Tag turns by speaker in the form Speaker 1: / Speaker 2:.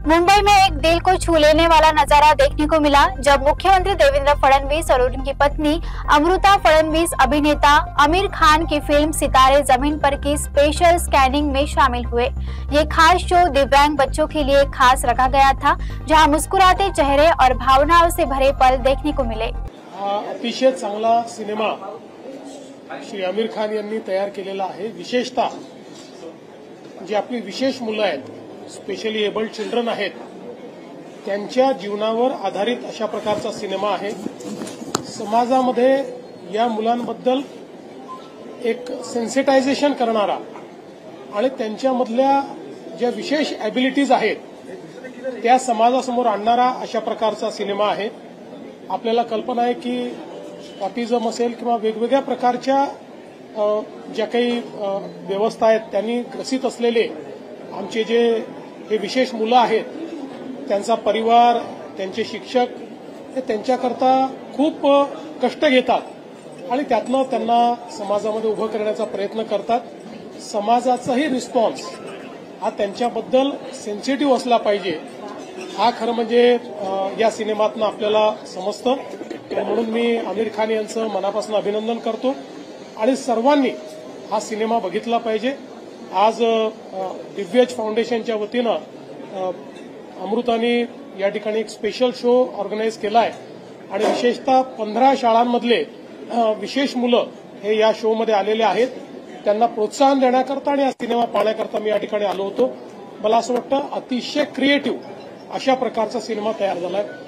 Speaker 1: मुंबई में एक दिल को छू लेने वाला नजारा देखने को मिला जब मुख्यमंत्री देवेंद्र फडणवीस और उनकी पत्नी अमृता फडणवीस अभिनेता आमिर खान की फिल्म सितारे जमीन पर की स्पेशल स्कैनिंग में शामिल हुए। ये खास शो दिव्यांग बच्चों के लिए खास रखा गया था, जहां मुस्कुराते चेहरे और भावनाओं से भरे पल देखने को मिले।
Speaker 2: अतिशय चांगला सिनेमा श्री आमिर खान यांनी तयार केलेला आहे। विशेषतः जी आपली विशेष मुलं आहेत, स्पेशली एबल्ड चिल्ड्रन आहेत, त्यांच्या जीवनावर आधारित अशा प्रकारचा सिनेमा आहे। समाजामध्ये या मुलांबद्दल एक सेन्सिटायझेशन करणारा आणि त्यांच्यामधल्या ज्या विशेष ॲबिलिटीज आहेत त्या समाजासमोर आणणारा अशा प्रकारचा सिनेमा आहे। आपल्याला कल्पना आहे की ऑटिझम असेल किंवा वेगवेगळ्या प्रकारच्या ज्या काही व्यवस्था आहेत त्यांनी ग्रसित असलेले आमचे जे हे विशेष मुलं आहेत, त्यांचा परिवार, त्यांचे शिक्षक हे त्यांच्याकरता खूप कष्ट घेतात आणि त्यातनं त्यांना समाजामध्ये उभं करण्याचा प्रयत्न करतात। समाजाचाही रिस्पॉन्स हा त्यांच्याबद्दल सेन्सिटिव्ह असला पाहिजे, हा खरं म्हणजे या सिनेमातनं आपल्याला समजतं। म्हणून मी आमिर खान यांचं मनापासून अभिनंदन करतो आणि सर्वांनी हा सिनेमा बघितला पाहिजे। आज दिव्यज फाउंडेशनच्या वतीनं अमृतानी या ठिकाणी एक स्पेशल शो ऑर्गनाईज केला आहे आणि विशेषतः 15 शाळांमधले विशेष मुलं हे या शोमध्ये आलेले आहेत। त्यांना प्रोत्साहन देण्याकरता आणि हा सिनेमा पाहण्याकरता मी या ठिकाणी आलो होतो। मला असं वाटतं अतिशय क्रिएटिव्ह अशा प्रकारचा सिनेमा तयार झाला आहे।